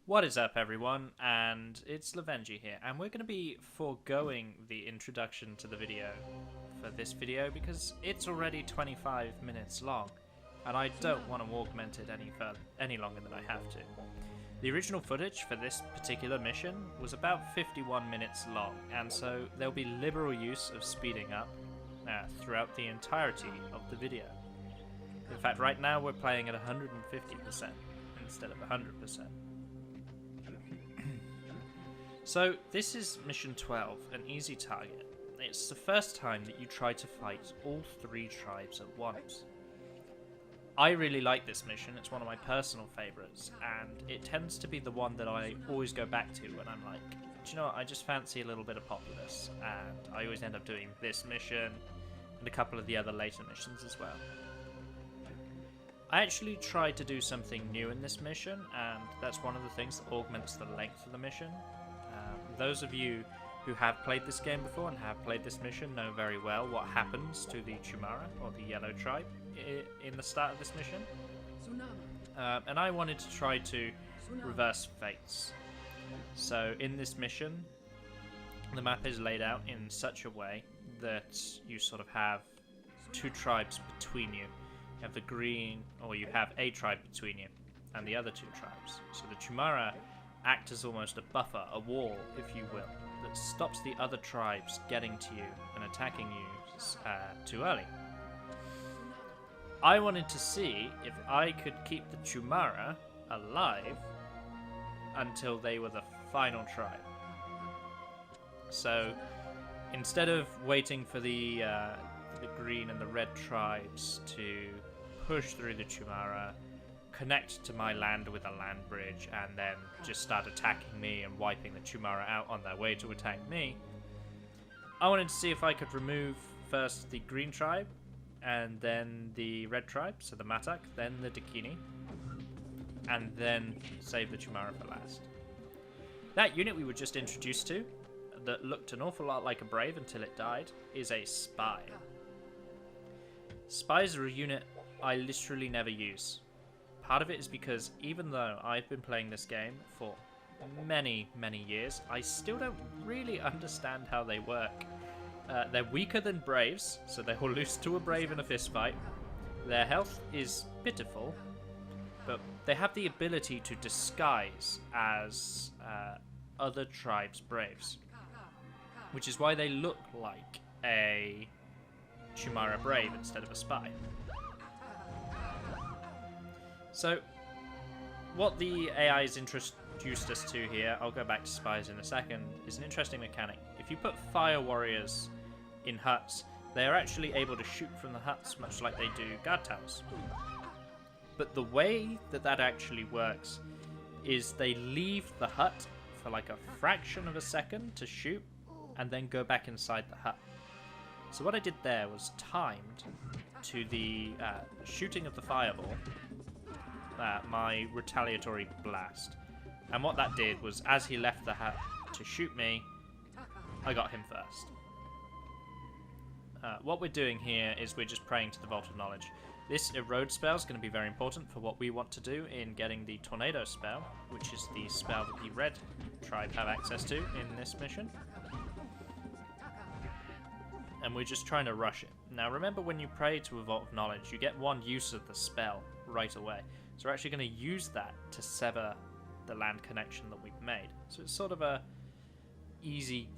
What is up, everyone? And it's Lovenji here, and we're going to be foregoing the introduction to the video for this video because it's already 25 minutes long, and I don't want to augment it any longer than I have to. The original footage for this particular mission was about 51 minutes long, and so there'll be liberal use of speeding up throughout the entirety of the video. In fact, right now we're playing at 150% instead of 100%. So, this is Mission 12, an easy target. It's the first time that you try to fight all three tribes at once. I really like this mission, it's one of my personal favourites, and it tends to be the one that I always go back to when I'm like, do you know what, I just fancy a little bit of Populous, and I always end up doing this mission, and a couple of the other later missions as well. I actually tried to do something new in this mission, and that's one of the things that augments the length of the mission. Those of you who have played this game before and have played this mission know very well what happens to the Chumara, or the Yellow Tribe, in the start of this mission. And I wanted to try to reverse fates. So in this mission, the map is laid out in such a way that you sort of have two tribes between you. You have the green, or you have a tribe between you, and the other two tribes. So the Chumara act as almost a buffer, a wall, if you will, that stops the other tribes getting to you and attacking you too early. I wanted to see if I could keep the Chumara alive until they were the final tribe. So instead of waiting for the green and the red tribes to push through the Chumara, connect to my land with a land bridge, and then just start attacking me and wiping the Chumara out on their way to attack me, I wanted to see if I could remove first the green tribe, and then the red tribe, so the Matak, then the Dakini, and then save the Chumara for last. That unit we were just introduced to, that looked an awful lot like a Brave until it died, is a Spy. Spies are a unit I literally never use. Part of it is because even though I've been playing this game for many, many years, I still don't really understand how they work. They're weaker than Braves, so they will lose to a Brave in a fist fight. Their health is pitiful, but they have the ability to disguise as other tribes' Braves, which is why they look like a Chumara Brave instead of a Spy. So, what the AI has introduced us to here, I'll go back to Spies in a second, is an interesting mechanic. If you put Fire Warriors in huts, they are actually able to shoot from the huts, much like they do guard towers. But the way that that actually works is they leave the hut for like a fraction of a second to shoot, and then go back inside the hut. So what I did there was timed to the shooting of the fireball, my retaliatory blast. And what that did was, as he left the hut to shoot me, I got him first. What we're doing here is we're just praying to the Vault of Knowledge. This Erode spell is going to be very important for what we want to do in getting the Tornado spell, which is the spell that the Red Tribe have access to in this mission. And we're just trying to rush it. Now remember, when you pray to a Vault of Knowledge, you get one use of the spell right away. So we're actually going to use that to sever the land connection that we've made. So it's sort of a easy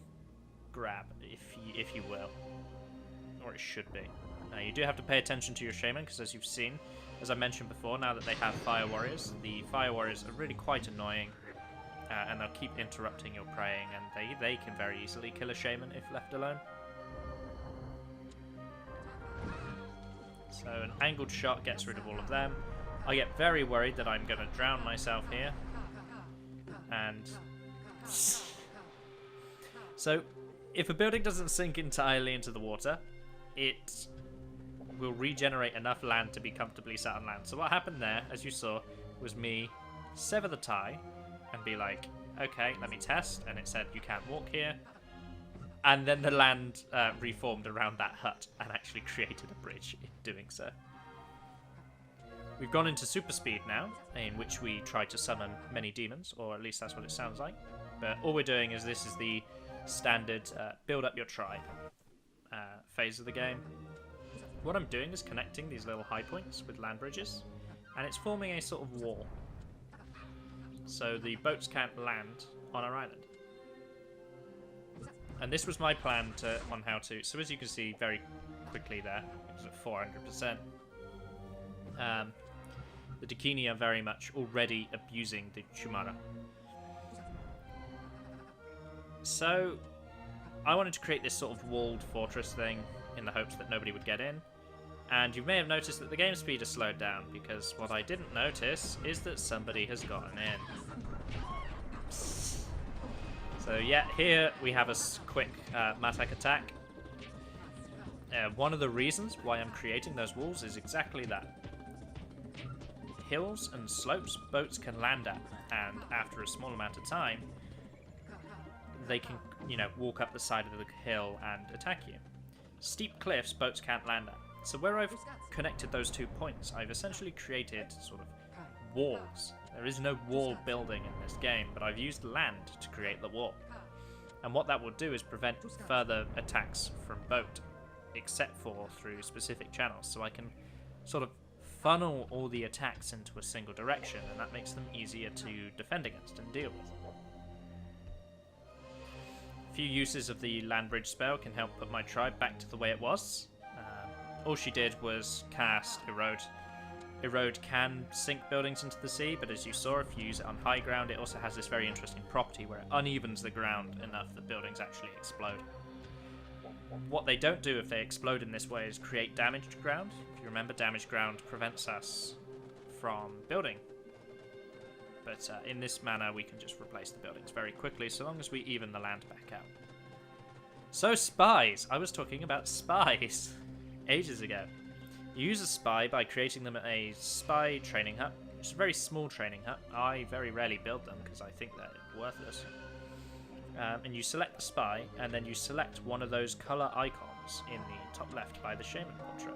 grab, if you will. Or it should be. Now you do have to pay attention to your Shaman, because as you've seen, as I mentioned before, now that they have Fire Warriors, the Fire Warriors are really quite annoying. And they'll keep interrupting your praying, and they can very easily kill a Shaman if left alone. So an angled shot gets rid of all of them. I get very worried that I'm going to drown myself here. And so if a building doesn't sink entirely into the water, it will regenerate enough land to be comfortably sat on land. So what happened there, as you saw, was me sever the tie and be like, okay, let me test. And it said, you can't walk here. And then the land reformed around that hut and actually created a bridge in doing so. We've gone into super speed now, in which we try to summon many demons, or at least that's what it sounds like. But all we're doing is this is the standard build up your tribe phase of the game. What I'm doing is connecting these little high points with land bridges, and it's forming a sort of wall. So the boats can't land on our island. And this was my plan on how to... So as you can see very quickly there, it was at 400%. The Dakini are very much already abusing the Chumara. So I wanted to create this sort of walled fortress thing in the hopes that nobody would get in. And you may have noticed that the game speed has slowed down, because what I didn't notice is that somebody has gotten in. So yeah, here we have a quick Matak attack. One of the reasons why I'm creating those walls is exactly that. Hills and slopes boats can land at, and after a small amount of time, they can, you know, walk up the side of the hill and attack you. Steep cliffs boats can't land at. So where I've connected those 2 points, I've essentially created sort of walls. There is no wall building in this game, but I've used land to create the wall. And what that will do is prevent further attacks from boat, except for through specific channels. So I can sort of funnel all the attacks into a single direction, and that makes them easier to defend against and deal with. A few uses of the land bridge spell can help put my tribe back to the way it was. All she did was cast Erode. Erode can sink buildings into the sea, but as you saw, if you use it on high ground, it also has this very interesting property where it unevens the ground enough that buildings actually explode. What they don't do if they explode in this way is create damaged ground. If you remember, damaged ground prevents us from building. But in this manner, we can just replace the buildings very quickly, so long as we even the land back out. So spies! I was talking about spies ages ago. You use a spy by creating them at a spy training hut. It's a very small training hut. I very rarely build them because I think they're worthless. And you select the spy, and then you select one of those colour icons in the top left by the shaman portrait.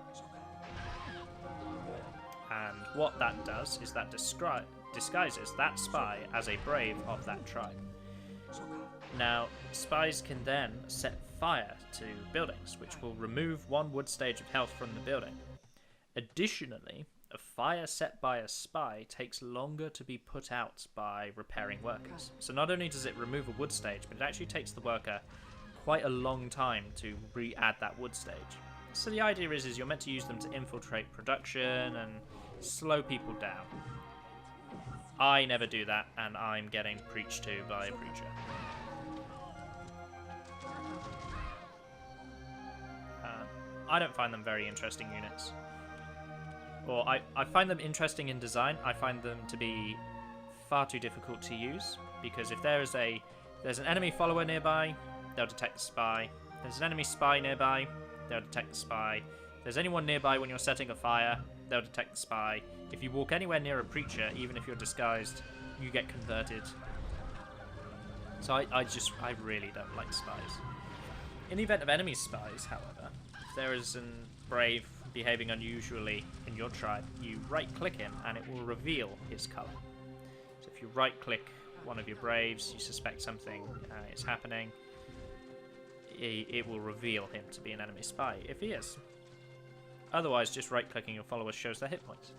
And what that does is that disguises that spy as a brave of that tribe. Now, spies can then set fire to buildings, which will remove 1 wood stage of health from the building. Additionally, a fire set by a spy takes longer to be put out by repairing workers. So not only does it remove a wood stage, but it actually takes the worker quite a long time to re-add that wood stage. So the idea is you're meant to use them to infiltrate production and slow people down. I never do that, and I'm getting preached to by a preacher. I don't find them very interesting units. Or I find them interesting in design. I find them to be far too difficult to use, because if there's an enemy follower nearby, they'll detect the spy. If there's an enemy spy nearby, they'll detect the spy. If there's anyone nearby when you're setting a fire, they'll detect the spy. If you walk anywhere near a preacher, even if you're disguised, you get converted. So I really don't like spies. In the event of enemy spies, however, if there is a brave behaving unusually in your tribe, you right-click him and it will reveal his colour. So if you right-click one of your braves, you suspect something is happening, it will reveal him to be an enemy spy, if he is. Otherwise, just right-clicking your followers shows their hit points.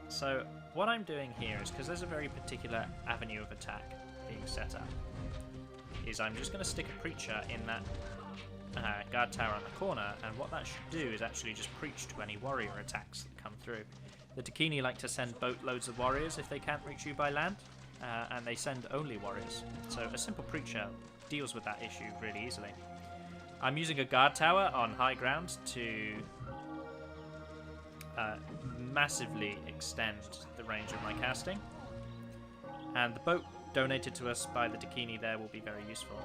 So what I'm doing here is, because there's a very particular avenue of attack being set up, is I'm just going to stick a preacher in that guard tower on the corner, and what that should do is actually just preach to any warrior attacks that come through. The Dakini like to send boatloads of warriors if they can't reach you by land, and they send only warriors. So a simple preacher deals with that issue really easily. I'm using a guard tower on high ground to massively extend the range of my casting, and the boat donated to us by the Dakini there will be very useful.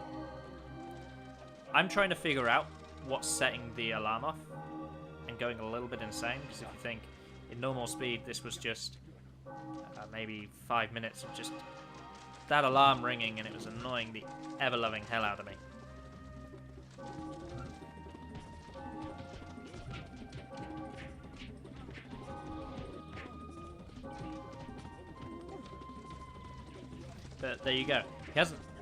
I'm trying to figure out what's setting the alarm off and going a little bit insane, because if you think in normal speed this was just maybe 5 minutes of just that alarm ringing, and it was annoying the ever-loving hell out of me. But there you go.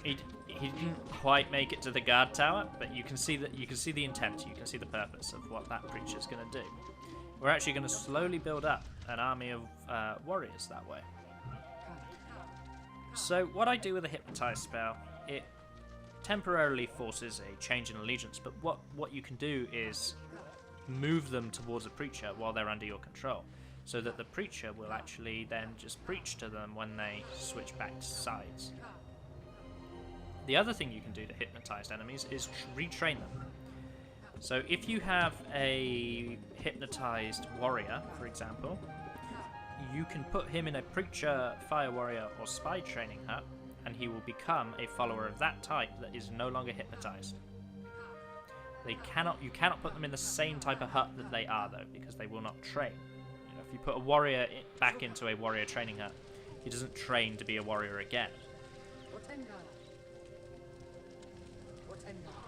He didn't quite make it to the guard tower, but you can see the intent. You can see the purpose of what that preacher's going to do. We're actually going to slowly build up an army of warriors that way. So what I do with a hypnotize spell, it temporarily forces a change in allegiance, but what you can do is move them towards a preacher while they're under your control, so that the preacher will actually then just preach to them when they switch back to sides. The other thing you can do to hypnotize enemies is retrain them. So if you have a hypnotized warrior, for example, you can put him in a preacher, fire warrior, or spy training hut, and he will become a follower of that type that is no longer hypnotized. You cannot put them in the same type of hut that they are, though, because they will not train. You know, if you put a warrior back into a warrior training hut, he doesn't train to be a warrior again.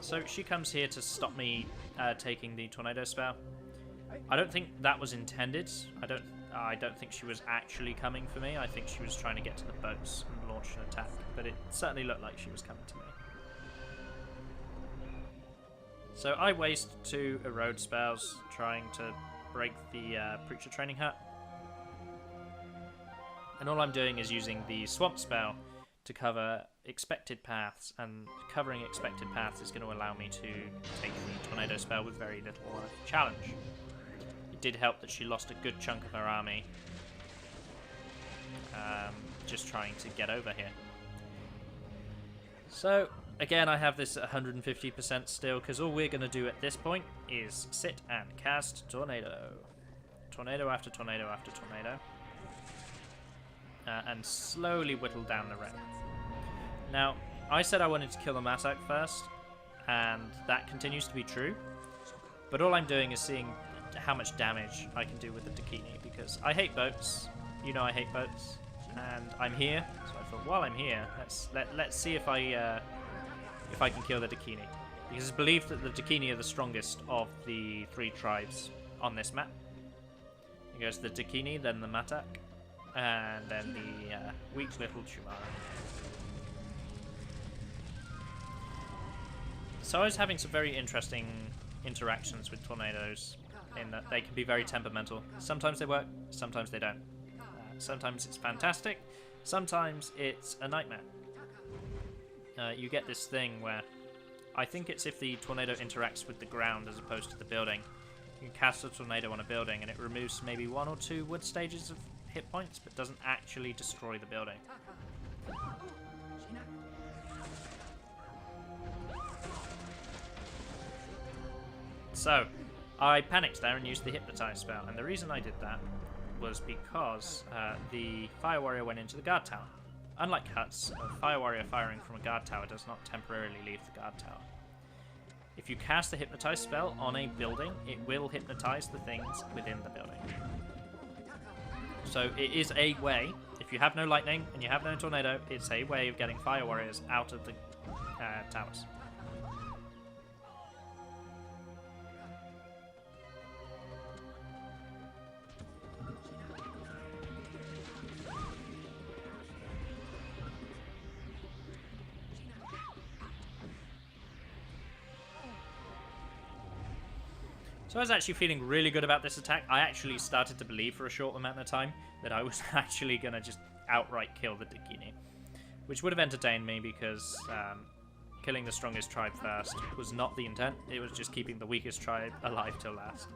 So she comes here to stop me taking the tornado spell. I don't think that was intended. I don't think she was actually coming for me. I think she was trying to get to the boats and launch an attack, but it certainly looked like she was coming to me. So I waste 2 erode spells trying to break the preacher training hut, and all I'm doing is using the swamp spell to cover expected paths, and covering expected paths is going to allow me to take the tornado spell with very little challenge. It did help that she lost a good chunk of her army just trying to get over here. So again, I have this at 150% still, because all we're going to do at this point is sit and cast tornado. Tornado after tornado after tornado. And slowly whittle down the range. Now, I said I wanted to kill the Masak first, and that continues to be true, but all I'm doing is seeing how much damage I can do with the Dakini, because I hate boats, you know I hate boats, and I'm here, so I thought while I'm here, let's see if I can kill the Dakini, because it's believed that the Dakini are the strongest of the 3 tribes on this map. It goes the Dakini, then the Matak, and then the weak little Chumara. So I was having some very interesting interactions with tornadoes, in that they can be very temperamental. Sometimes they work, sometimes they don't. Sometimes it's fantastic, sometimes it's a nightmare. You get this thing where, I think it's if the tornado interacts with the ground as opposed to the building. You can cast a tornado on a building and it removes maybe 1 or 2 wood stages of hit points, but doesn't actually destroy the building. So, I panicked there and used the Hypnotize spell, and the reason I did that was because the Fire Warrior went into the guard tower. Unlike huts, a Fire Warrior firing from a guard tower does not temporarily leave the guard tower. If you cast the Hypnotize spell on a building, it will hypnotize the things within the building. So it is a way, if you have no lightning and you have no tornado, it's a way of getting Fire Warriors out of the towers. So I was actually feeling really good about this attack. I actually started to believe for a short amount of time that I was actually going to just outright kill the Dakini, which would have entertained me because killing the strongest tribe first was not the intent. It was just keeping the weakest tribe alive till last.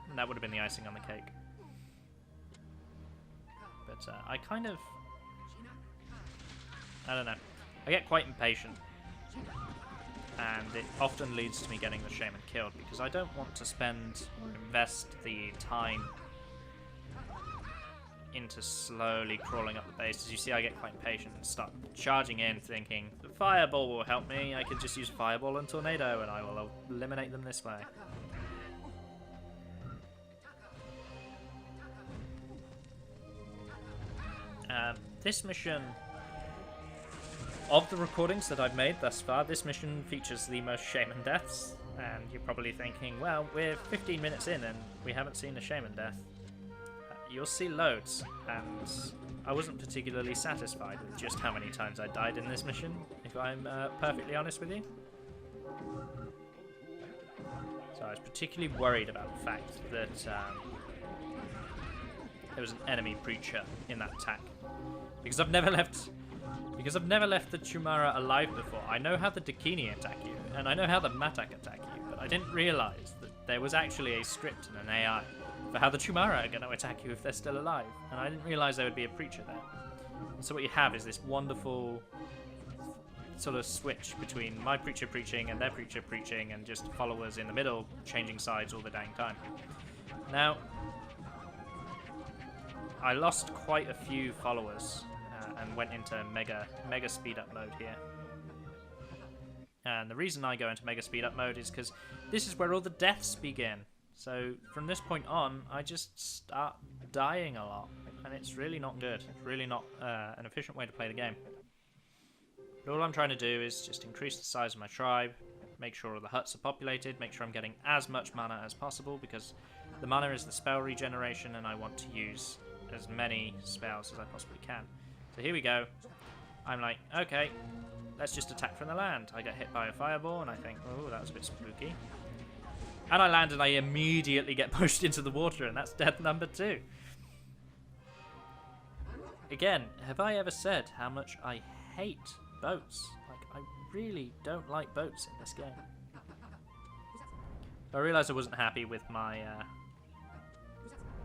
And that would have been the icing on the cake. But I kind of... I don't know. I get quite impatient. And it often leads to me getting the shaman killed because I don't want to spend or invest the time into slowly crawling up the base. As you see, I get quite impatient and start charging in thinking, the fireball will help me, I could just use fireball and tornado and I will eliminate them this way. This mission... Of the recordings that I've made thus far, this mission features the most shaman deaths, and you're probably thinking, well, we're 15 minutes in and we haven't seen a shaman death. you'll see loads, and I wasn't particularly satisfied with just how many times I died in this mission, if I'm perfectly honest with you. So I was particularly worried about the fact that there was an enemy preacher in that attack, because I've never left the Chumara alive before. I know how the Dakini attack you, and I know how the Matak attack you, but I didn't realise that there was actually a script and an AI for how the Chumara are going to attack you if they're still alive, and I didn't realise there would be a preacher there. And so what you have is this wonderful sort of switch between my preacher preaching and their preacher preaching, and just followers in the middle changing sides all the dang time. Now, I lost quite a few followers and went into mega speed up mode here. And the reason I go into mega speed up mode is because this is where all the deaths begin. So from this point on, I just start dying a lot, and it's really not good. It's really not an efficient way to play the game. But all I'm trying to do is just increase the size of my tribe, make sure all the huts are populated, make sure I'm getting as much mana as possible, because the mana is the spell regeneration, and I want to use as many spells as I possibly can. So here we go. I'm like, okay, let's just attack from the land. I get hit by a fireball, and I think, oh, that was a bit spooky. And I land, and I immediately get pushed into the water, and that's death number 2. Again, have I ever said how much I hate boats? Like, I really don't like boats in this game. I realised I wasn't happy with my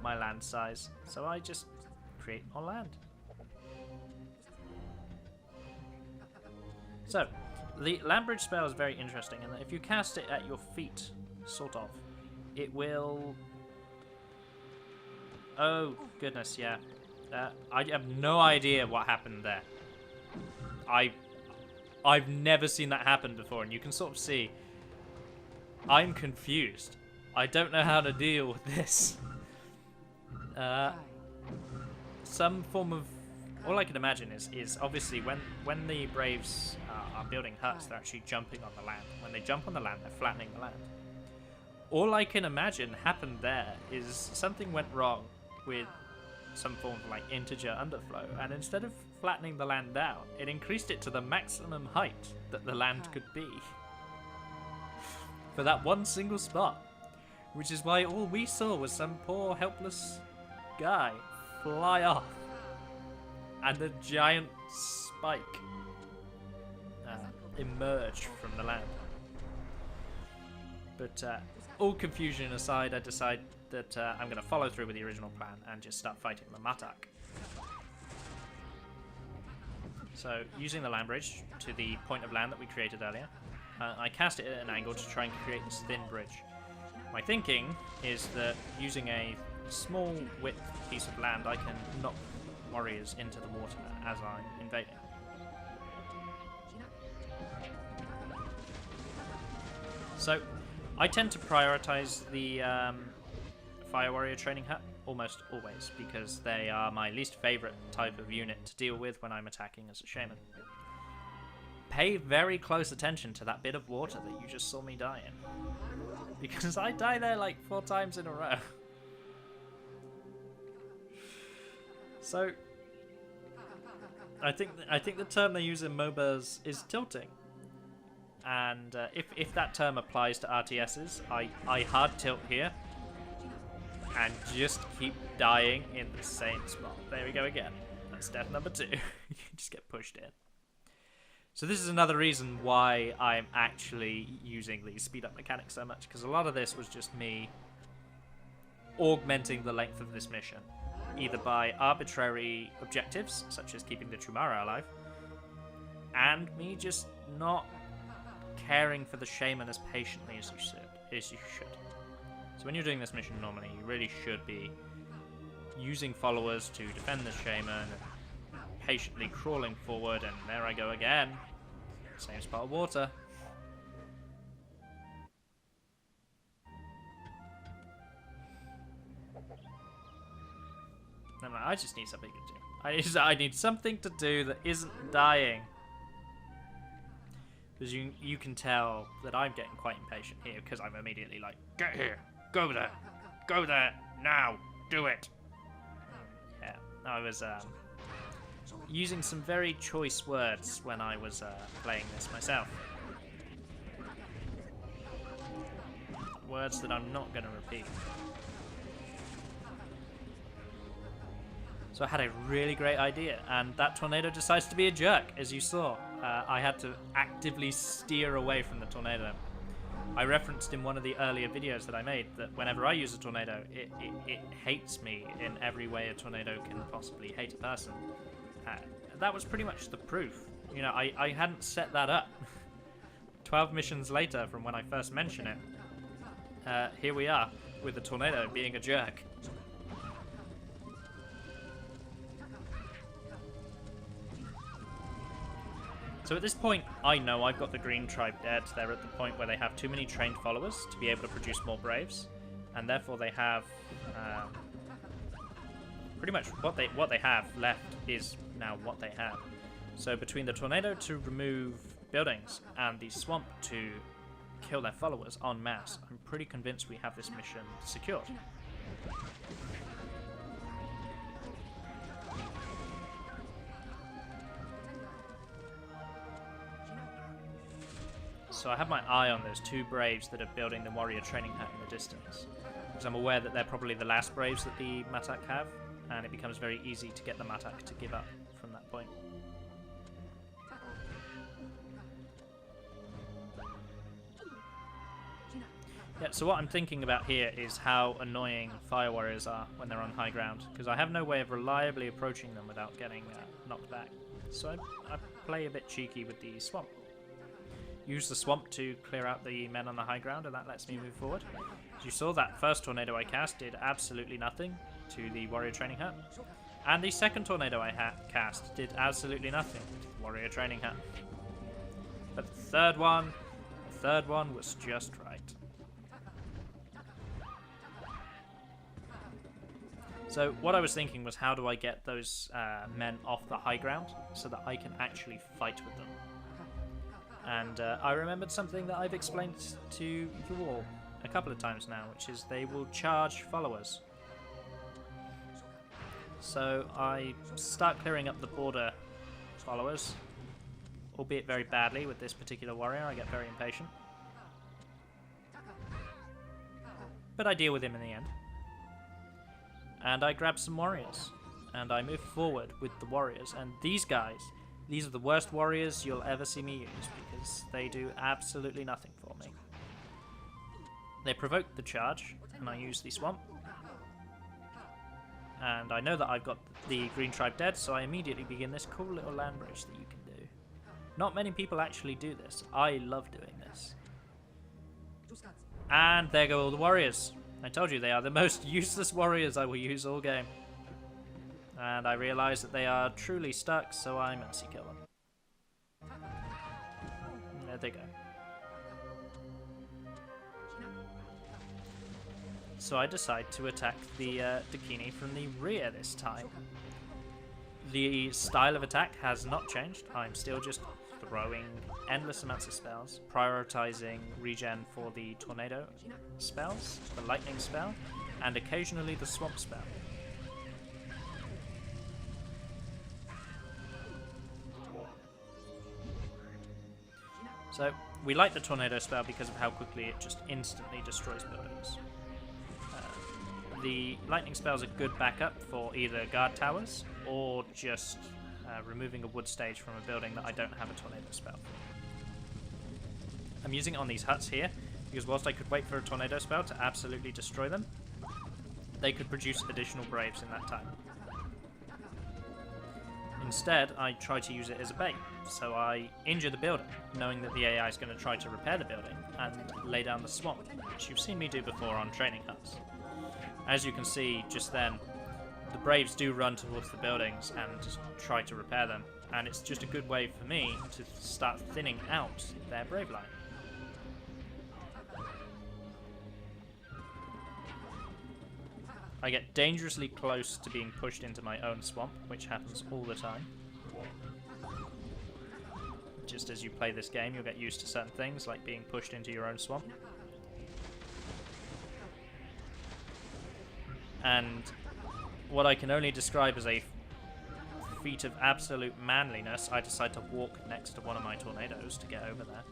my land size, so I just create more land. So, the land bridge spell is very interesting in that if you cast it at your feet, sort of, it will... Oh, goodness, yeah. I have no idea what happened there. I've never seen that happen before, and you can sort of see I'm confused. I don't know how to deal with this. Some form of... All I can imagine is obviously when the Braves are building huts, they're actually jumping on the land. When they jump on the land, they're flattening the land. All I can imagine happened there is something went wrong with some form of like integer underflow, and instead of flattening the land down, it increased it to the maximum height that the land could be for that one single spot, which is why all we saw was some poor helpless guy fly off and a giant spike emerge from the land. But all confusion aside, I decide that I'm going to follow through with the original plan and just start fighting the Matak. So, using the land bridge to the point of land that we created earlier, I cast it at an angle to try and create this thin bridge. My thinking is that using a small width piece of land, I can knock warriors into the water as I'm invading. So, I tend to prioritize the Fire Warrior Training Hut almost always, because they are my least favourite type of unit to deal with when I'm attacking as a shaman. Pay very close attention to that bit of water that you just saw me die in, because I die there like 4 times in a row. So, I think the term they use in MOBAs is tilting. And if that term applies to RTSs, I hard tilt here and just keep dying in the same spot. There we go again. That's death number 2. You just get pushed in. So this is another reason why I'm actually using these speed up mechanics so much, because a lot of this was just me augmenting the length of this mission, either by arbitrary objectives, such as keeping the Chumara alive, and me just not caring for the shaman as patiently as you should. So when you're doing this mission normally, you really should be using followers to defend the shaman, and patiently crawling forward, and there I go again. Same spot of water. I'm like, I just need something to do. I need something to do that isn't dying. Because you can tell that I'm getting quite impatient here, because I'm immediately like, get here, go there, now, do it. I was using some very choice words when I was playing this myself. Words that I'm not going to repeat. So I had a really great idea, and that tornado decides to be a jerk, as you saw. I had to actively steer away from the tornado. I referenced in one of the earlier videos that I made that whenever I use a tornado, it hates me in every way a tornado can possibly hate a person. That was pretty much the proof. You know, I hadn't set that up. 12 missions later from when I first mentioned it, here we are with the tornado being a jerk. So at this point, I know I've got the green tribe dead. They're at the point where they have too many trained followers to be able to produce more braves, and therefore they have pretty much what they have left is now what they have. So between the tornado to remove buildings and the swamp to kill their followers en masse, I'm pretty convinced we have this mission secured. So I have my eye on those two braves that are building the warrior training hut in the distance, because I'm aware that they're probably the last braves that the Matak have, and it becomes very easy to get the Matak to give up from that point. Yeah, so what I'm thinking about here is how annoying fire warriors are when they're on high ground, because I have no way of reliably approaching them without getting knocked back. So I play a bit cheeky with the swamp. Use the swamp to clear out the men on the high ground, and that lets me move forward. As you saw, that first tornado I cast did absolutely nothing to the warrior training hut, and the second tornado I cast did absolutely nothing to the warrior training hut. But the third one was just right. So what I was thinking was, how do I get those men off the high ground so that I can actually fight with them? And I remembered something that I've explained to you all a couple of times now, which is they will charge followers. So I start clearing up the border followers, albeit very badly with this particular warrior. I get very impatient. But I deal with him in the end. And I grab some warriors, and I move forward with the warriors. And these guys, these are the worst warriors you'll ever see me use, because they do absolutely nothing for me. They provoke the charge, and I use the swamp. And I know that I've got the green tribe dead, so I immediately begin this cool little land bridge that you can do. Not many people actually do this. I love doing this. And there go all the warriors. I told you, they are the most useless warriors I will use all game. And I realise that they are truly stuck, so I mercy kill them. And there they go. So I decide to attack the Dakini from the rear this time. The style of attack has not changed. I'm still just throwing endless amounts of spells, prioritizing regen for the tornado spells, the lightning spell, and occasionally the swamp spell. So we like the tornado spell because of how quickly it just instantly destroys buildings. The lightning spell is a good backup for either guard towers or just removing a wood stage from a building that I don't have a tornado spell for. I'm using it on these huts here because whilst I could wait for a tornado spell to absolutely destroy them, they could produce additional braves in that time. Instead, I try to use it as a bait, so I injure the building, knowing that the AI is going to try to repair the building and lay down the swamp, which you've seen me do before on training huts. As you can see just then, the braves do run towards the buildings and try to repair them, and it's just a good way for me to start thinning out their brave line. I get dangerously close to being pushed into my own swamp, which happens all the time. Just as you play this game, you'll get used to certain things, like being pushed into your own swamp. And what I can only describe as a feat of absolute manliness, I decide to walk next to one of my tornadoes to get over there.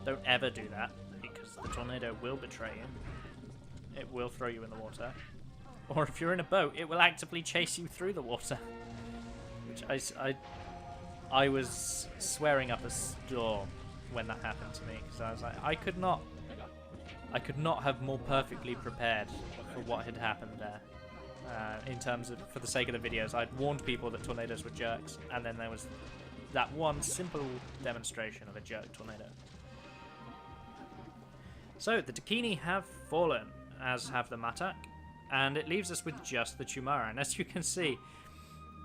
Don't ever do that, because the tornado will betray you. It will throw you in the water. Or if you're in a boat, it will actively chase you through the water. Which I was swearing up a storm when that happened to me, because I was like, I could not have more perfectly prepared for what had happened there. In terms of, for the sake of the videos, I'd warned people that tornadoes were jerks, and then there was that one simple demonstration of a jerk tornado. So, the Dakini have fallen, as have the Matak, and it leaves us with just the Chumara. And as you can see,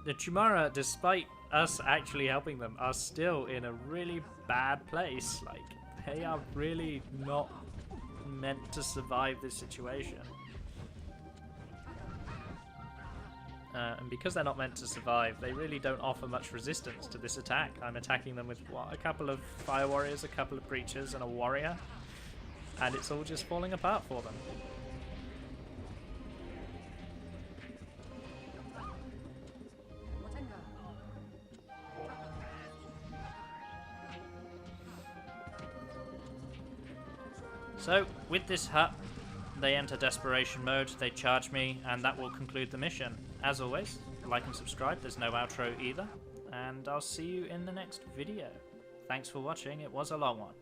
the Chumara, despite us actually helping them, are still in a really bad place. Like, they are really not meant to survive this situation. And because they're not meant to survive, they really don't offer much resistance to this attack. I'm attacking them with, what, a couple of fire warriors, a couple of breachers, and a warrior. And it's all just falling apart for them. So, with this hut, they enter desperation mode, they charge me, and that will conclude the mission. As always, like and subscribe, there's no outro either, and I'll see you in the next video. Thanks for watching, it was a long one.